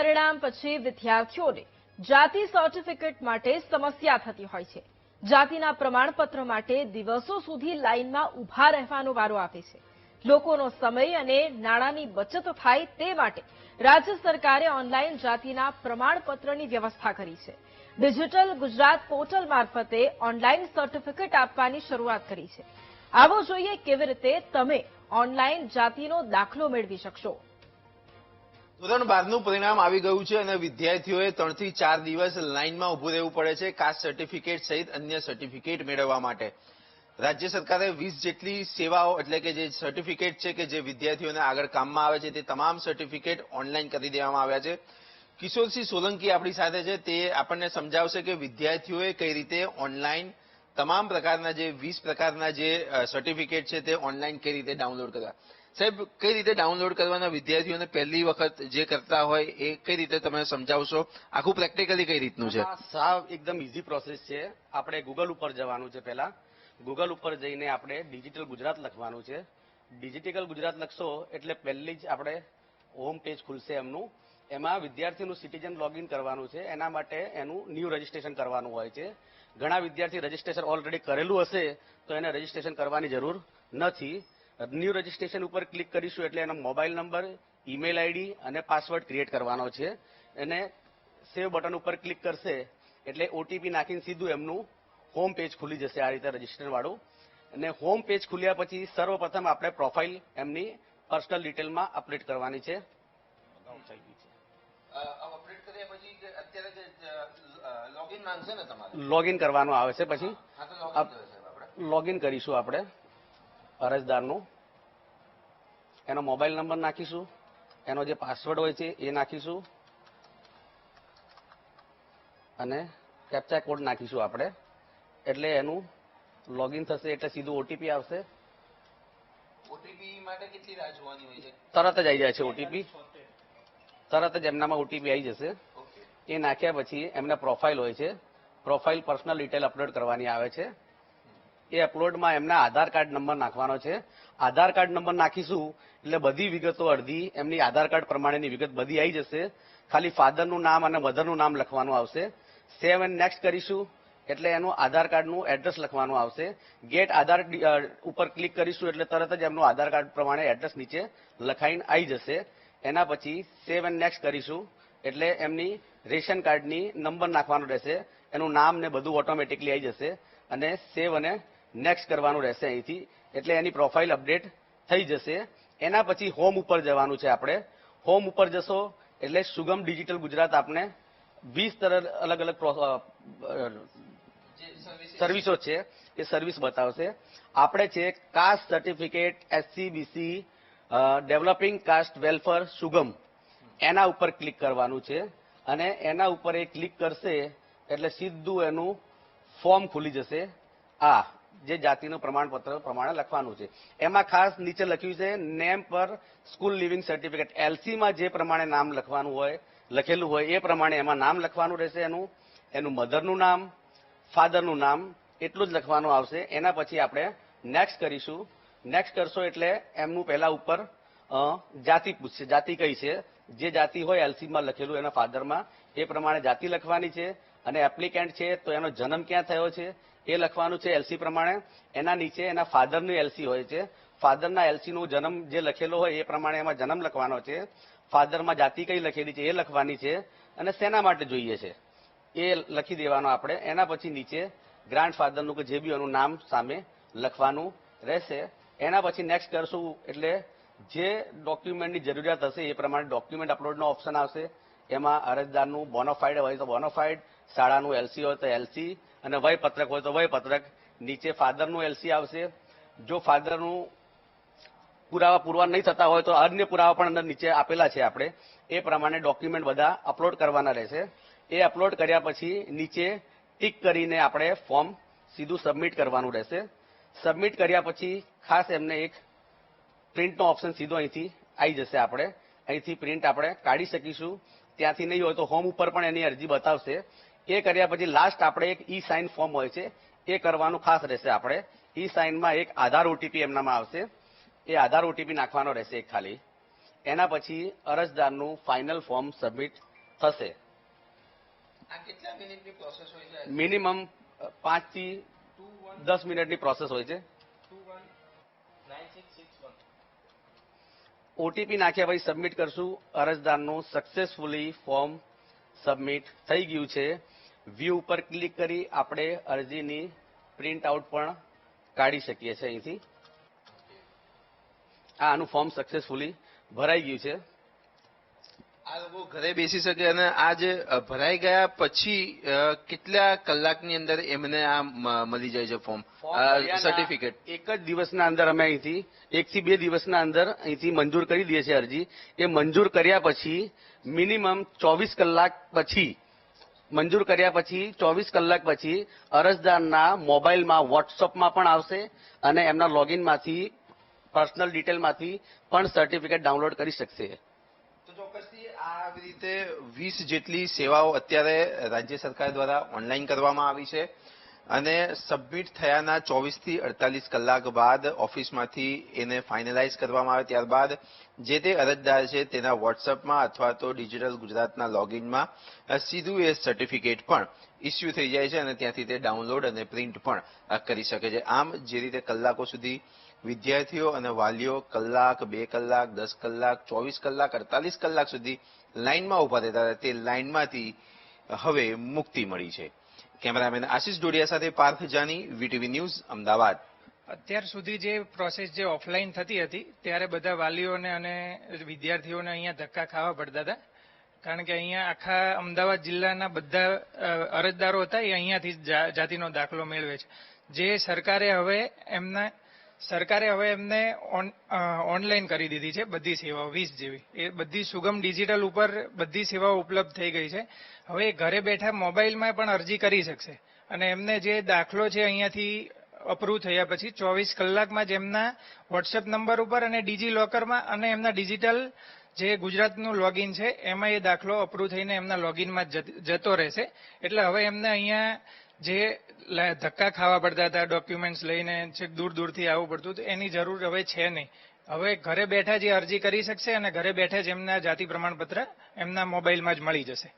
પરિણામ પછી વિદ્યાર્થીઓને જાતિ સર્ટિફિકેટ માટે સમસ્યા થતી હોય છે। જાતિના પ્રમાણપત્ર માટે દિવસો સુધી લાઇનમાં ઊભા રહેવાનો વારો આવે છે। લોકોનો સમય અને નાણાંની બચત થાય તે માટે રાજ્ય સરકારે ઓનલાઈન જાતિના પ્રમાણપત્રની વ્યવસ્થા કરી છે। ડિજિટલ ગુજરાત પોર્ટલ મારફતે ઓનલાઈન સર્ટિફિકેટ આપવાની શરૂઆત કરી છે। આવો જોઈએ કેવી રીતે તમે ઓનલાઈન જાતિનો દાખલો મેળવી શકશો। ધોરણ 12નું પરિણામ આવી ગયું છે અને વિદ્યાર્થીઓએ 3 થી 4 દિવસ લાઇનમાં ઊભું રહેવું પડે છે કાસ્ટ સર્ટિફિકેટ સહિત અન્ય સર્ટિફિકેટ મેળવવા માટે। રાજ્ય સરકારે 20 જેટલી સેવાઓ એટલે કે જે સર્ટિફિકેટ છે કે જે વિદ્યાર્થીઓને આગળ કામમાં આવે છે તે તમામ સર્ટિફિકેટ ઓનલાઈન કરી દેવામાં આવ્યા છે। કિશોરસિંહ સોલંકી આપણી સાથે છે, તે આપણને સમજાવશે કે વિદ્યાર્થીઓએ કઈ રીતે ઓનલાઈન તમામ પ્રકારના જે 20 પ્રકારના જે સર્ટિફિકેટ છે તે ઓનલાઈન કઈ રીતે ડાઉનલોડ કરવા। સાહેબ, કઈ રીતે ડાઉનલોડ કરવાના વિદ્યાર્થીઓને પહેલી વખત જે કરતા હોય એ કઈ રીતે તમે સમજાવશો? આખું પ્રેક્ટિકલી કઈ રીતનું છે? સાવ એકદમ ઈઝી પ્રોસેસ છે। આપણે ગૂગલ ઉપર જવાનું છે। પહેલા ગૂગલ ઉપર જઈને આપણે ડિજિટલ ગુજરાત લખવાનું છે। ડિજિટલ ગુજરાત લખશો એટલે પહેલી જ આપણે હોમ પેજ ખુલશે એમનું। એમાં વિદ્યાર્થીનું સિટીઝન લોગિન કરવાનું છે। એના માટે એનું ન્યૂ રજીસ્ટ્રેશન કરવાનું હોય છે। ઘણા વિદ્યાર્થી રજીસ્ટ્રેશન ઓલરેડી કરેલું હશે તો એને રજીસ્ટ્રેશન કરવાની જરૂર નથી। ન્યૂ રજીસ્ટ્રેશન ઉપર ક્લિક કરીશું એટલે એનો મોબાઈલ નંબર, ઈમેલ આઈડી અને પાસવર્ડ ક્રિએટ કરવાનો છે। અને સેવ બટન ઉપર ક્લિક કરશે એટલે ઓટીપી નાખીને સીધું એમનું હોમ પેજ ખુલી જશે આ રીતે રજીસ્ટર વાળું। અને હોમ પેજ ખુલ્યા પછી સર્વપ્રથમ આપણે પ્રોફાઇલ એમની પર્સનલ ડિટેલમાં અપડેટ કરવાની છે। લોગિન કરવાનું આવે છે। પછી લોગિન કરીશું આપણે અરજદારનું, એનો મોબાઈલ નંબર નાખીશું, એનો જે પાસવર્ડ હોય છે એ નાખીશું અને કેપ્ચા કોડ નાખીશું આપણે। એટલે એનું લોગિન થશે એટલે સીધું ઓટીપી આવશે। ઓટીપી માટે કેટલી રાહ જોવાની હોય છે? તરત જ આવી જાય છે ઓટીપી, તરત જ એમનામાં ઓટીપી આવી જશે। એ નાખ્યા પછી એમના પ્રોફાઇલ હોય છે, પ્રોફાઇલ પર્સનલ ડિટેલ અપલોડ કરવાની આવે છે। એ અપલોડમાં એમના આધાર કાર્ડ નંબર નાખવાનો છે। આધાર કાર્ડ નંબર નાખીશું એટલે બધી વિગતો અડધી એમની આધાર કાર્ડ પ્રમાણેની વિગત બધી આવી જશે। ખાલી ફાધરનું નામ અને મધરનું નામ લખવાનું આવશે। સેવ એન્ડ નેક્સ્ટ કરીશું એટલે એનું આધાર કાર્ડનું એડ્રેસ લખવાનું આવશે। ગેટ આધાર ઉપર ક્લિક કરીશું એટલે તરત જ એમનું આધાર કાર્ડ પ્રમાણે એડ્રેસ નીચે લખાઈને આવી જશે। એના પછી સેવ એન્ડ નેક્સ્ટ કરીશું એટલે એમની રેશન કાર્ડની નંબર નાખવાનો રહેશે, એનું નામ ને બધું ઓટોમેટિકલી આવી જશે અને સેવ અને નેક્સ્ટ કરવાનું રહેશે અહીંથી એટલે એની પ્રોફાઇલ અપડેટ થઈ જશે। એના પછી હોમ ઉપર જવાનું છે આપણે। હોમ ઉપર જશો એટલે સુગમ ડિજિટલ ગુજરાત આપને 20 અલગ અલગ સર્વિસો છે એ સર્વિસ બતાવશે। આપણે છે caste certificate SCBC developing caste welfare Sugam, એના ઉપર ક્લિક કરવાનું છે અને એના ઉપર એ ક્લિક કરશે એટલે સીધું એનું ફોર્મ ખુલી જશે। આ જે જાતિનું પ્રમાણપત્ર પ્રમાણે લખવાનું છે એમાં ખાસ નીચે લખ્યું છે નેમ પર સ્કૂલ લિવિંગ સર્ટિફિકેટ। LCમાં જે પ્રમાણે નામ લખવાનું હોય લખેલું હોય એ પ્રમાણે એમાં નામ લખવાનું રહેશે। એનું મધરનું નામ, ફાધરનું નામ એટલું જ લખવાનું આવશે। એના પછી આપણે નેક્સ્ટ કરીશું। નેક્સ્ટ કરશો એટલે એમનું પહેલા ઉપર જાતિ પૂછશે, જાતિ કઈ છે, જે જાતિ હોય LCમાં લખેલું એના ફાધરમાં એ પ્રમાણે જાતિ લખવાની છે। અને એપ્લિકેન્ટ છે તો એનો જન્મ ક્યાં થયો છે એ લખવાનું છે LC પ્રમાણે। એના નીચે એના ફાધરની LC હોય છે, ફાધરના LCનો જન્મ જે લખેલો હોય એ પ્રમાણે એમાં જન્મ લખવાનો છે। ફાધરમાં જાતિ કઈ લખેલી છે એ લખવાની છે અને શેના માટે જોઈએ છે એ લખી દેવાનો આપણે। એના પછી નીચે ગ્રાન્ડ ફાધરનું કે જે બી એનું નામ સામે લખવાનું રહેશે। એના પછી નેક્સ્ટ કરશું એટલે જે ડોક્યુમેન્ટની જરૂરિયાત હશે એ પ્રમાણે ડોક્યુમેન્ટ અપલોડનો ઓપ્શન આવશે। એમાં અરજદારનું બોનોફાઇડ હોય તો બોનોફાઇડ, શાળાનું LC હોય તો LC અને વયપત્રક હોય તો વયપત્રક। નીચે ફાધરનું LC આવશે। જો ફાધરનું પુરાવા પૂરવા નહીં થતા હોય તો અન્ય પુરાવા પણ અંદર નીચે આપેલા છે આપણે એ પ્રમાણે ડોક્યુમેન્ટ બધા અપલોડ કરવાના રહેશે। એ અપલોડ કર્યા પછી નીચે ટિક કરીને આપણે ફોર્મ સીધું સબમિટ કરવાનું રહેશે। સબમિટ કર્યા પછી ખાસ એમને એક પ્રિન્ટનો ઓપ્શન સીધો અહીંથી આવી જશે। આપણે અહીંથી પ્રિન્ટ આપણે કાઢી શકીશું। ત્યાંથી નહીં હોય તો હોમ ઉપર પણ એની અરજી બતાવશે। એ કર્યા પછી લાસ્ટ આપણે એક ઈ સાઇન ફોર્મ હોય છે એ કરવાનું ખાસ રહેશે। આપણે ઈ સાઇનમાં એક આધાર ઓટીપી એમનામાં આવશે, એ આધાર ઓટીપી નાખવાનો રહેશે એક ખાલી। એના પછી અરજદારનું ફાઇનલ ફોર્મ સબમિટ થશે. આ કેટલા મિનિટની પ્રોસેસ હોય છે? મિનિમમ 5 થી 10 મિનિટની પ્રોસેસ હોય છે. ઓટીપી નાખ્યા પછી સબમિટ કરશું. અરજદારનું સક્સેસફુલી ફોર્મ સબમિટ થઈ ગયું છે. વ્યૂ ઉપર ક્લિક કરી આપણે અરજીની પ્રિન્ટ આઉટ પણ કાઢી શકીએ છીએ અહીંથી. આનું ફોર્મ સક્સેસફુલી ભરાઈ ગયું છે. આ લોકો ઘરે બેસી શકે અને આ જે ભરાઈ ગયા પછી કેટલા કલાકની અંદર એમને આ મળી જાય છે ફોર્મ સર્ટિફિકેટ? એક જ દિવસના અંદર અમે અહીંથી 1 થી 2 દિવસના અંદર અહીંથી મંજૂર કરી દઈએ છીએ અરજી. એ મંજૂર કર્યા પછી મિનિમમ 24 કલાક પછી મંજૂર કર્યા પછી 24 કલાક પછી અરજદારના મોબાઈલમાં વોટ્સઅપમાં પણ આવશે અને એમના લોગિનમાંથી પર્સનલ ડિટેલમાંથી પણ સર્ટિફિકેટ ડાઉનલોડ કરી શકશે. તો ચોક્કસથી આવી રીતે 20 જેટલી સેવાઓ અત્યારે રાજ્ય સરકાર દ્વારા ઓનલાઈન કરવામાં આવી છે અને સબમિટ થયાના 24 થી 48 કલાક બાદ ઓફિસમાંથી એને ફાઇનલાઇઝ કરવામાં આવે ત્યારબાદ જે તે અરજદાર છે તેના વોટ્સઅપમાં અથવા તો ડિજિટલ ગુજરાતના લોગિનમાં સીધું એ સર્ટિફિકેટ પણ ઇસ્યુ થઈ જાય છે અને ત્યાંથી તે ડાઉનલોડ અને પ્રિન્ટ પણ કરી શકે છે. આમ જે રીતે કલાકો સુધી વિદ્યાર્થીઓ અને વાલીઓ કલાક, 2 કલાક, 10 કલાક, 24 કલાક, 48 કલાક સુધી લાઇનમાં ઉભા રહેતા હતા તે લાઇનમાંથી હવે મુક્તિ મળી છે. કેમેરામેન આશિષ ડોડિયા સાથે પાર્થ જાની, વીટીવી ન્યૂઝ, અમદાવાદ. અત્યાર સુધી જે પ્રોસેસ જે ઓફલાઈન થતી હતી ત્યારે બધા વાલીઓને અને વિદ્યાર્થીઓને અહીંયા ધક્કા ખાવા પડતા હતા, કારણ કે અહીંયા આખા અમદાવાદ જિલ્લાના બધા અરજદારો હતા એ અહીંયાથી જાતિનો દાખલો મેળવે છે. જે સરકારે હવે એમને ઓનલાઈન કરી દીધી છે બધી સેવાઓ 20 જેવી. એ બધી સુગમ ડિજિટલ ઉપર બધી સેવાઓ ઉપલબ્ધ થઈ ગઈ છે. હવે ઘરે બેઠા મોબાઈલમાં પણ અરજી કરી શકશે અને એમને જે દાખલો છે અહીંયાથી અપ્રૂવ થયા પછી 24 કલાકમાં જ એમના વોટ્સએપ નંબર ઉપર અને ડિજી લોકરમાં અને એમના ડિજિટલ જે ગુજરાતનું લોગિન છે એમાં એ દાખલો અપ્રૂવ થઈને એમના લોગિનમાં જતો રહેશે. એટલે હવે એમને અહીંયા જે ધક્કા ખાવા પડતા હતા ડોક્યુમેન્ટ્સ લઈને છેક દૂર દૂરથી આવવું પડતું હતું એની જરૂર હવે છે નહીં. હવે ઘરે બેઠા જે અરજી કરી શકશે અને ઘરે બેઠા જ એમના જાતિ પ્રમાણપત્ર એમના મોબાઈલમાં જ મળી જશે.